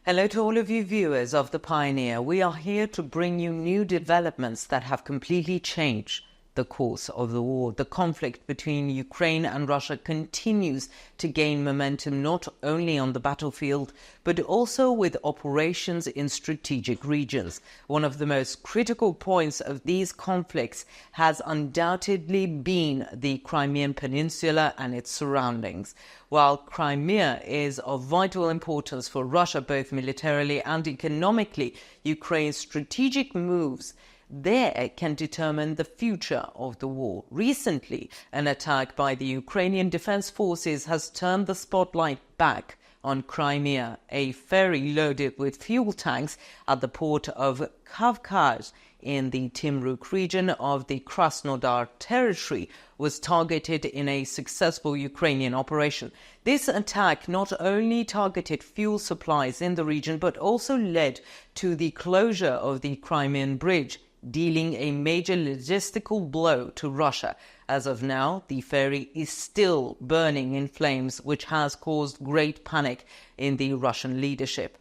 Hello to all of you viewers of The Pioneer. We are here to bring you new developments that have completely changed the course of the war. The conflict between Ukraine and Russia continues to gain momentum not only on the battlefield, but also with operations in strategic regions. One of the most critical points of these conflicts has undoubtedly been the Crimean Peninsula and its surroundings. While Crimea is of vital importance for Russia, both militarily and economically, Ukraine's strategic moves there can determine the future of the war. Recently, an attack by the Ukrainian Defense Forces has turned the spotlight back on Crimea. A ferry loaded with fuel tanks at the port of Kavkaz in the Timruk region of the Krasnodar territory was targeted in a successful Ukrainian operation. This attack not only targeted fuel supplies in the region, but also led to the closure of the Crimean bridge, dealing a major logistical blow to Russia. As of now, the ferry is still burning in flames, which has caused great panic in the Russian leadership.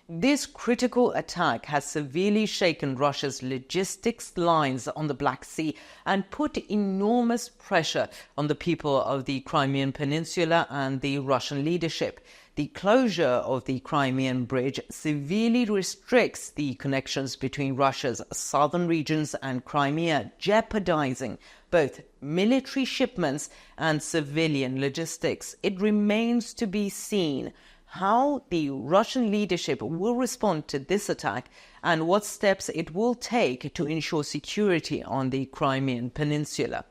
This critical attack has severely shaken Russia's logistics lines on the Black Sea and put enormous pressure on the people of the Crimean Peninsula and the Russian leadership. The closure of the Crimean bridge severely restricts the connections between Russia's southern regions and Crimea, jeopardizing both military shipments and civilian logistics. It remains to be seen how the Russian leadership will respond to this attack and what steps it will take to ensure security on the Crimean Peninsula.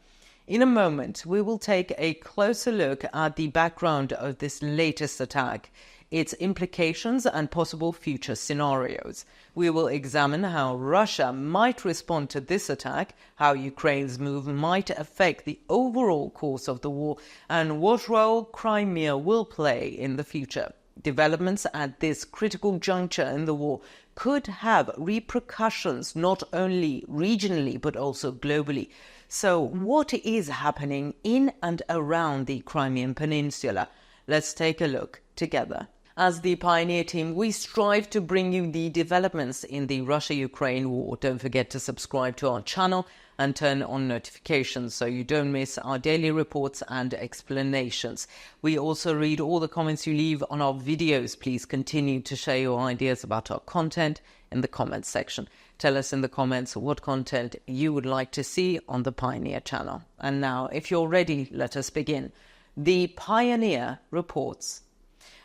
In a moment, we will take a closer look at the background of this latest attack, its implications and possible future scenarios. We will examine how Russia might respond to this attack, how Ukraine's move might affect the overall course of the war, and what role Crimea will play in the future. Developments at this critical juncture in the war could have repercussions not only regionally but also globally. So what is happening in and around the Crimean Peninsula? Let's take a look together. As the Pioneer team, we strive to bring you the developments in the Russia-Ukraine war. Don't forget to subscribe to our channel and turn on notifications so you don't miss our daily reports and explanations. We also read all the comments you leave on our videos. Please continue to share your ideas about our content in the comments section. Tell us in the comments what content you would like to see on the Pioneer channel. And now, if you're ready, let us begin. The Pioneer reports.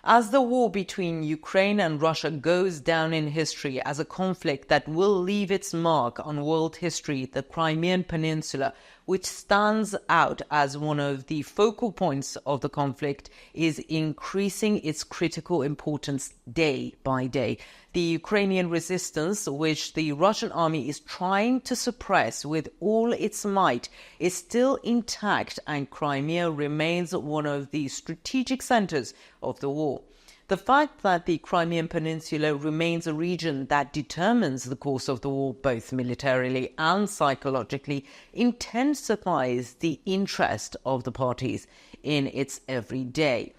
As the war between Ukraine and Russia goes down in history as a conflict that will leave its mark on world history, the Crimean Peninsula, which stands out as one of the focal points of the conflict, is increasing its critical importance day by day. The Ukrainian resistance, which the Russian army is trying to suppress with all its might, is still intact, and Crimea remains one of the strategic centers of the war. The fact that the Crimean Peninsula remains a region that determines the course of the war, both militarily and psychologically, intensifies the interest of the parties in its everyday.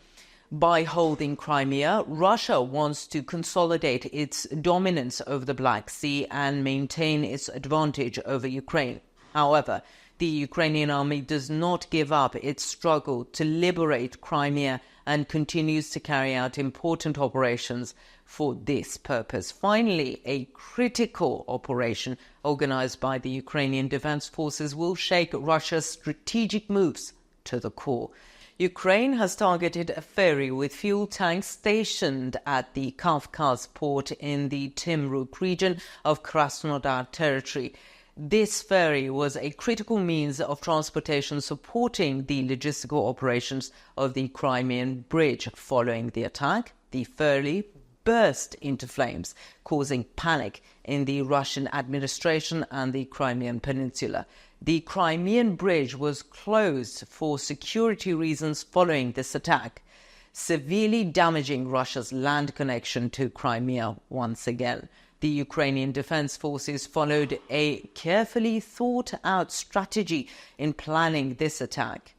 By holding Crimea, Russia wants to consolidate its dominance over the Black Sea and maintain its advantage over Ukraine. However, the Ukrainian army does not give up its struggle to liberate Crimea and continues to carry out important operations for this purpose. Finally, a critical operation organized by the Ukrainian Defense Forces will shake Russia's strategic moves to the core. Ukraine has targeted a ferry with fuel tanks stationed at the Kavkaz port in the Timruk region of Krasnodar territory. This ferry was a critical means of transportation supporting the logistical operations of the Crimean bridge. Following the attack, the ferry burst into flames, causing panic in the Russian administration and the Crimean Peninsula. The Crimean bridge was closed for security reasons following this attack, severely damaging Russia's land connection to Crimea once again. The Ukrainian Defense Forces followed a carefully thought-out strategy in planning this attack.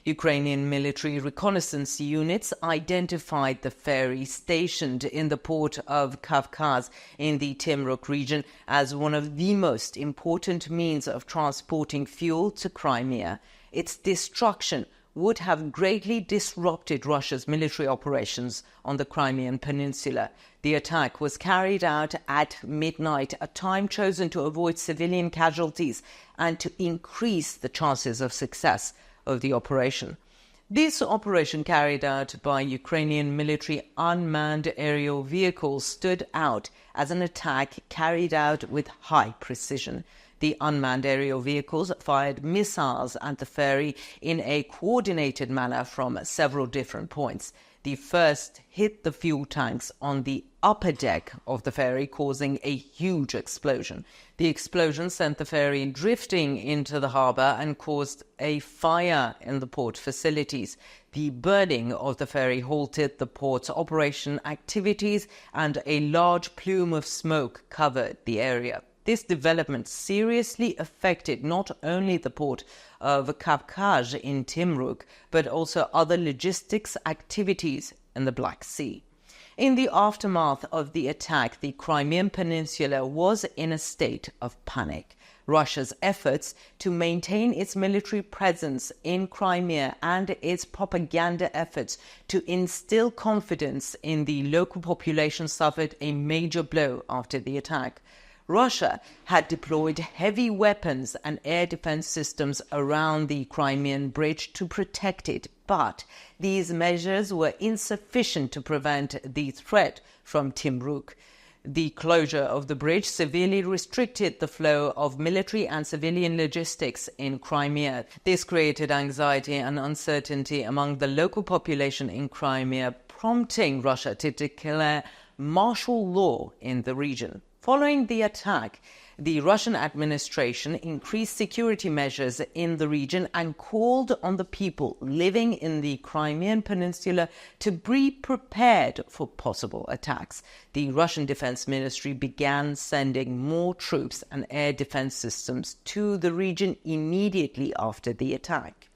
Ukrainian military reconnaissance units identified the ferry stationed in the port of Kavkaz in the Timruk region as one of the most important means of transporting fuel to Crimea. Its destruction would have greatly disrupted Russia's military operations on the Crimean Peninsula. The attack was carried out at midnight, a time chosen to avoid civilian casualties and to increase the chances of success of the operation. This operation, carried out by Ukrainian military unmanned aerial vehicles, stood out as an attack carried out with high precision. The unmanned aerial vehicles fired missiles at the ferry in a coordinated manner from several different points. The first hit the fuel tanks on the upper deck of the ferry, causing a huge explosion. The explosion sent the ferry drifting into the harbour and caused a fire in the port facilities. The burning of the ferry halted the port's operation activities, and a large plume of smoke covered the area. This development seriously affected not only the port of Kavkaz in Timruk, but also other logistics activities in the Black Sea. In the aftermath of the attack, the Crimean Peninsula was in a state of panic. Russia's efforts to maintain its military presence in Crimea and its propaganda efforts to instill confidence in the local population suffered a major blow after the attack. Russia had deployed heavy weapons and air defense systems around the Crimean bridge to protect it, but these measures were insufficient to prevent the threat from Timruk. The closure of the bridge severely restricted the flow of military and civilian logistics in Crimea. This created anxiety and uncertainty among the local population in Crimea, prompting Russia to declare martial law in the region. Following the attack, the Russian administration increased security measures in the region and called on the people living in the Crimean Peninsula to be prepared for possible attacks. The Russian Defense Ministry began sending more troops and air defense systems to the region immediately after the attack.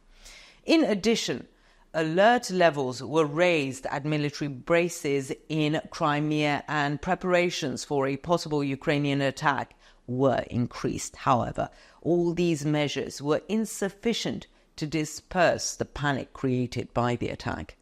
In addition, alert levels were raised at military bases in Crimea, and preparations for a possible Ukrainian attack were increased. However, all these measures were insufficient to disperse the panic created by the attack.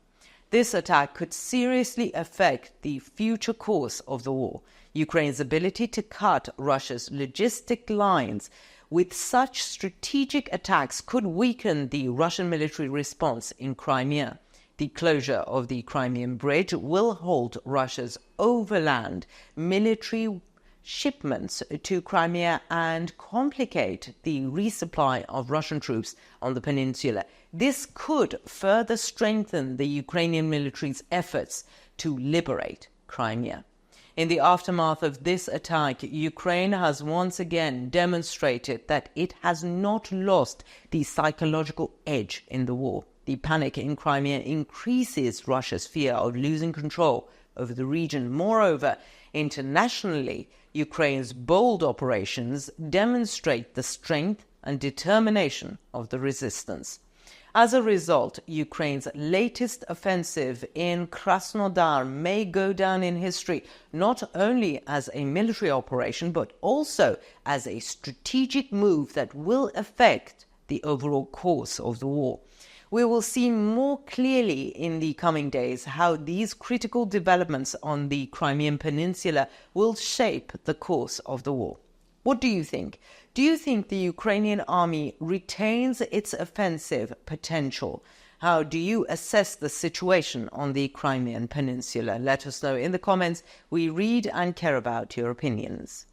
This attack could seriously affect the future course of the war. Ukraine's ability to cut Russia's logistic lines with such strategic attacks could weaken the Russian military response in Crimea. The closure of the Crimean bridge will halt Russia's overland military shipments to Crimea and complicate the resupply of Russian troops on the peninsula. This could further strengthen the Ukrainian military's efforts to liberate Crimea. In the aftermath of this attack, Ukraine has once again demonstrated that it has not lost the psychological edge in the war. The panic in Crimea increases Russia's fear of losing control over the region. Moreover, internationally, Ukraine's bold operations demonstrate the strength and determination of the resistance. As a result, Ukraine's latest offensive in Krasnodar may go down in history not only as a military operation, but also as a strategic move that will affect the overall course of the war. We will see more clearly in the coming days how these critical developments on the Crimean Peninsula will shape the course of the war. What do you think? Do you think the Ukrainian army retains its offensive potential? How do you assess the situation on the Crimean Peninsula? Let us know in the comments. We read and care about your opinions.